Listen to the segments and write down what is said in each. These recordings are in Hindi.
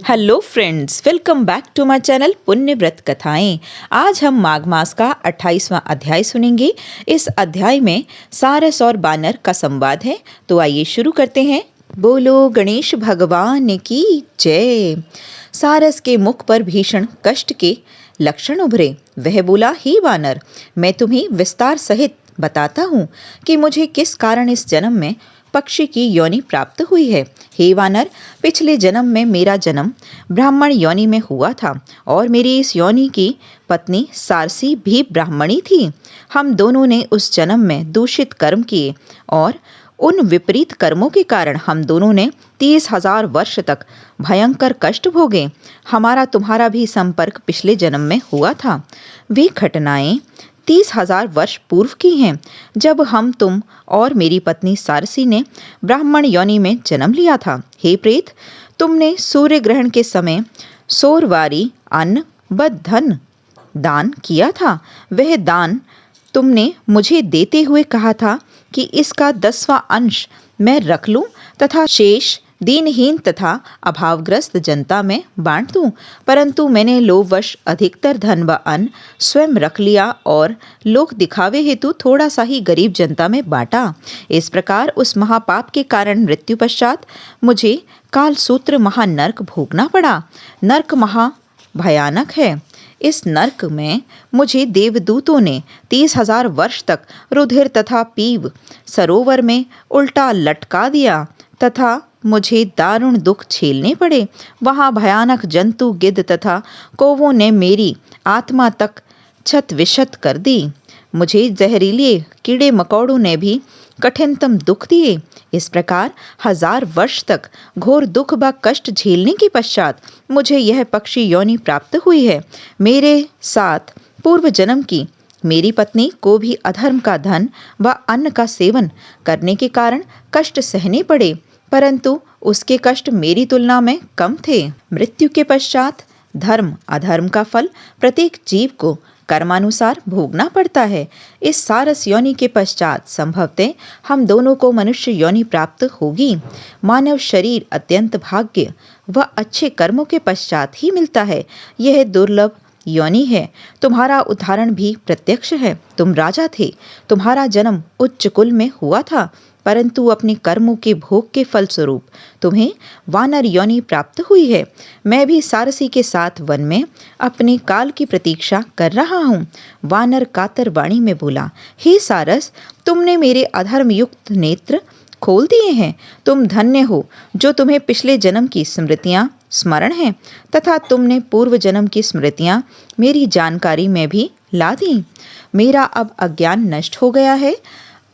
Hello friends, welcome back to my channel पुण्य व्रत कथाएं। आज हम माघ मास का 28वां अध्याय सुनेंगे। इस अध्याय में सारस और बानर का संवाद है। तो आइए शुरू करते हैं। बोलो गणेश भगवान की जय। सारस के मुख पर भीषण कष्ट के लक्षण उभरे। वह बोला, हे वानर, मैं तुम्हें विस्तार सहित बताता हूँ कि मुझे किस कारण इस जन्म में पक्षी की योनि प्राप्त हुई है। हे वानर, पिछले जन्म में मेरा जन्म ब्राह्मण योनि में हुआ था और मेरी इस योनि की पत्नी सारसी भी ब्राह्मणी थी। हम दोनों ने उस जन्म में दूषित कर्म किए और उन विपरीत कर्मों के कारण हम दोनों ने 30,000 वर्ष तक भयंकर कष्ट भोगे। हमारा तुम्हारा भी संपर्क पिछले जन्म में हुआ था। वे घटनाएं 30,000 वर्ष पूर्व की हैं, जब तुम और मेरी पत्नी सारसी ने ब्राह्मण योनि में जन्म लिया था। हे प्रेत, तुमने सूर्य ग्रहण के समय सोरवारी अन्न व धन दान किया था। वह दान तुमने मुझे देते हुए कहा था कि इसका 10वां अंश मैं रख लूं तथा शेष दीनहीन तथा अभावग्रस्त जनता में बांट दूं, परंतु मैंने लोभवश अधिकतर धन व अन्न स्वयं रख लिया और लोक दिखावे हेतु थोड़ा सा ही गरीब जनता में बांटा। इस प्रकार उस महापाप के कारण मृत्यु पश्चात मुझे कालसूत्र महानर्क भोगना पड़ा। नर्क महा भयानक है। इस नर्क में मुझे देवदूतों ने 30,000 वर्ष तक रुधिर तथा पीव सरोवर में उल्टा लटका दिया तथा मुझे दारुण दुख झेलने पड़े। वहां भयानक जंतु गिद्ध तथा कौवों ने मेरी आत्मा तक छत विक्षत कर दी। मुझे जहरीले कीड़े मकोड़ों ने भी कठिनतम दुख दिए। इस प्रकार 1000 वर्ष तक घोर दुख व कष्ट झेलने के पश्चात मुझे यह पक्षी योनि प्राप्त हुई है। मेरे साथ पूर्व जन्म की मेरी पत्नी को भी अधर्म का धन व अन्न का सेवन करने के कारण कष्ट सहने पड़े, परंतु उसके कष्ट मेरी तुलना में कम थे। मृत्यु के पश्चात धर्म अधर्म का फल प्रत्येक जीव को कर्मानुसार भोगना पड़ता है। इस सारस योनि के पश्चात संभवतः हम दोनों को मनुष्य योनि प्राप्त होगी। मानव शरीर अत्यंत भाग्य व अच्छे कर्मों के पश्चात ही मिलता है। यह दुर्लभ योनि है। तुम्हारा उदाहरण भी प्रत्यक्ष है। तुम राजा थे, तुम्हारा जन्म उच्च कुल में हुआ था, परंतु अपने कर्मों के भोग के फलस्वरूप तुम्हें वानर योनि प्राप्त हुई है। मैं भी सारसी के साथ वन में अपने काल की प्रतीक्षा कर रहा हूँ। वानर कातर वाणी में बोला, हे सारस, तुमने मेरे अधर्म युक्त नेत्र खोल दिए हैं। तुम धन्य हो जो तुम्हें पिछले जन्म की स्मृतियां स्मरण हैं तथा तुमने पूर्व जन्म की स्मृतियां मेरी जानकारी में भी ला दी। मेरा अब अज्ञान नष्ट हो गया है।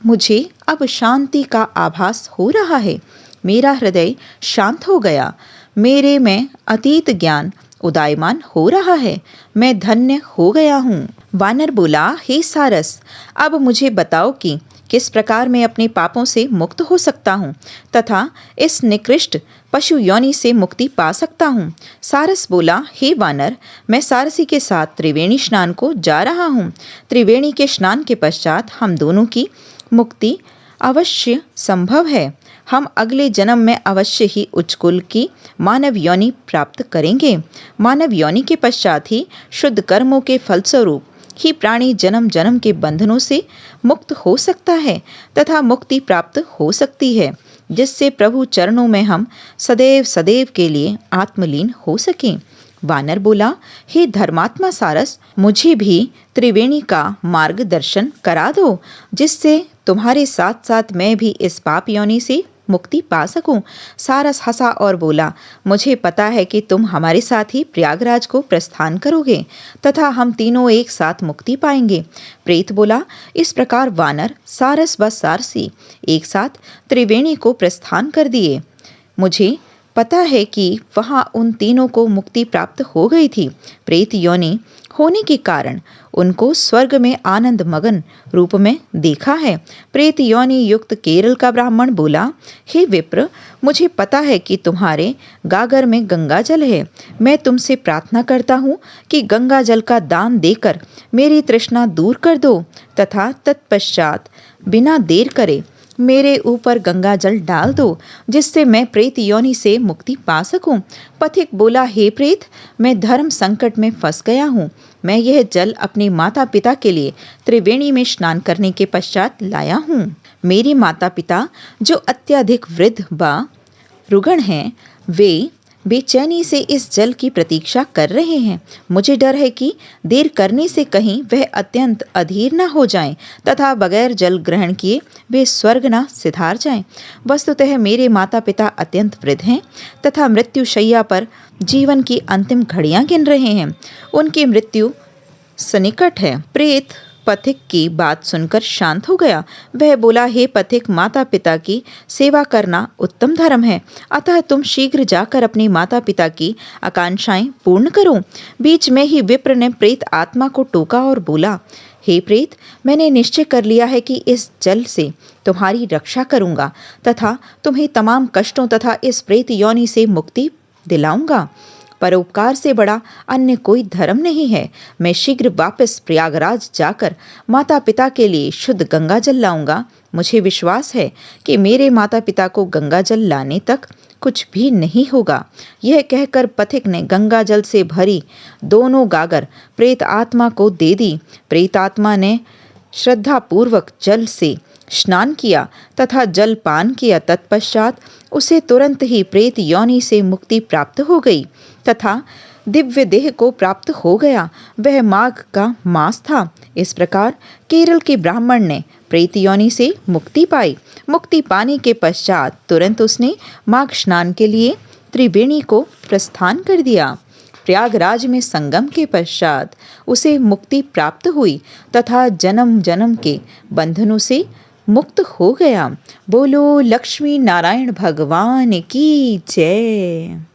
मुझे अब शांति का आभास हो रहा है। मेरा हृदय शांत हो गया। मेरे में अतीत ज्ञान उदयमान हो रहा है। मैं धन्य हो गया हूँ। वानर बोला, हे सारस, अब मुझे बताओ कि किस प्रकार मैं अपने पापों से मुक्त हो सकता हूँ तथा इस निकृष्ट पशु योनि से मुक्ति पा सकता हूँ। सारस बोला, हे वानर, मैं सारसी के साथ त्रिवेणी स्नान को जा रहा हूँ। त्रिवेणी के स्नान के पश्चात हम दोनों की मुक्ति अवश्य संभव है। हम अगले जन्म में अवश्य ही उच्च कुल की मानव योनि प्राप्त करेंगे। मानव योनि के पश्चात ही शुद्ध कर्मों के फलस्वरूप ही प्राणी जन्म जन्म के बंधनों से मुक्त हो सकता है तथा मुक्ति प्राप्त हो सकती है, जिससे प्रभु चरणों में हम सदैव सदैव के लिए आत्मलीन हो सकें। वानर बोला, हे धर्मात्मा सारस, मुझे भी त्रिवेणी का मार्गदर्शन करा दो, जिससे तुम्हारे साथ साथ मैं भी इस पाप योनि से मुक्ति पा सकूं। सारस हंसा और बोला, मुझे पता है कि तुम हमारे साथ ही प्रयागराज को प्रस्थान करोगे तथा हम तीनों एक साथ मुक्ति पाएंगे। प्रेत बोला, इस प्रकार वानर, सारस व सारसी एक साथ त्रिवेणी को प्रस्थान कर दिए। मुझे पता है कि वहां उन तीनों को मुक्ति प्राप्त हो गई थी। प्रेत योनि होने के कारण उनको स्वर्ग में आनंद मगन रूप में देखा है। प्रेत योनि युक्त केरल का ब्राह्मण बोला, हे विप्र, मुझे पता है कि तुम्हारे गागर में गंगा जल है। मैं तुमसे प्रार्थना करता हूँ कि गंगा जल का दान देकर मेरी तृष्णा दूर कर दो तथा तत्पश्चात बिना देर करे मेरे ऊपर गंगा जल डाल दो, जिससे मैं प्रेत योनि से मुक्ति पा सकूं। पथिक बोला, हे प्रेत, मैं धर्म संकट में फंस गया हूँ। मैं यह जल अपने माता पिता के लिए त्रिवेणी में स्नान करने के पश्चात लाया हूँ। मेरे माता पिता, जो अत्यधिक वृद्ध व रुग्ण हैं, वे बेचैनी से इस जल की प्रतीक्षा कर रहे हैं। मुझे डर है कि देर करने से कहीं वह अत्यंत अधीर न हो जाएं तथा बगैर जल ग्रहण किए वे स्वर्ग न सिधार जाएं। वस्तुतः मेरे माता पिता अत्यंत वृद्ध हैं तथा मृत्युशैया पर जीवन की अंतिम घड़ियां गिन रहे हैं। उनकी मृत्यु सन्निकट है। प्रेत पथिक की बात सुनकर शांत हो गया। वह बोला, हे पथिक, माता पिता की सेवा करना उत्तम धर्म है, अतः तुम शीघ्र जाकर अपने माता पिता की आकांक्षाएं पूर्ण करो। बीच में ही विप्र ने प्रेत आत्मा को टोका और बोला, हे प्रेत, मैंने निश्चय कर लिया है कि इस जल से तुम्हारी रक्षा करूंगा तथा तुम्हें तमाम कष्टों तथा इस प्रेत योनि से मुक्ति दिलाऊंगा। परोपकार से बड़ा अन्य कोई धर्म नहीं है। मैं शीघ्र वापस प्रयागराज जाकर माता पिता के लिए शुद्ध गंगा जल लाऊंगा। मुझे विश्वास है कि मेरे माता पिता को गंगा जल लाने तक कुछ भी नहीं होगा। यह कहकर पथिक ने गंगा जल से भरी दोनों गागर प्रेत आत्मा को दे दी। प्रेत आत्मा ने श्रद्धा पूर्वक जल से स्नान किया तथा जल पान किया। तत्पश्चात उसे तुरंत ही प्रेत योनि से मुक्ति प्राप्त हो गई तथा दिव्य देह को प्राप्त हो गया। वह माघ का मास था। इस प्रकार केरल के ब्राह्मण ने प्रेत योनि से मुक्ति पाई। मुक्ति पाने के पश्चात तुरंत उसने माघ स्नान के लिए त्रिवेणी को प्रस्थान कर दिया। प्रयागराज में संगम के पश्चात उसे मुक्ति प्राप्त हुई तथा जन्म जन्म के बंधनों से मुक्त हो गया। बोलो लक्ष्मी नारायण भगवान की जय।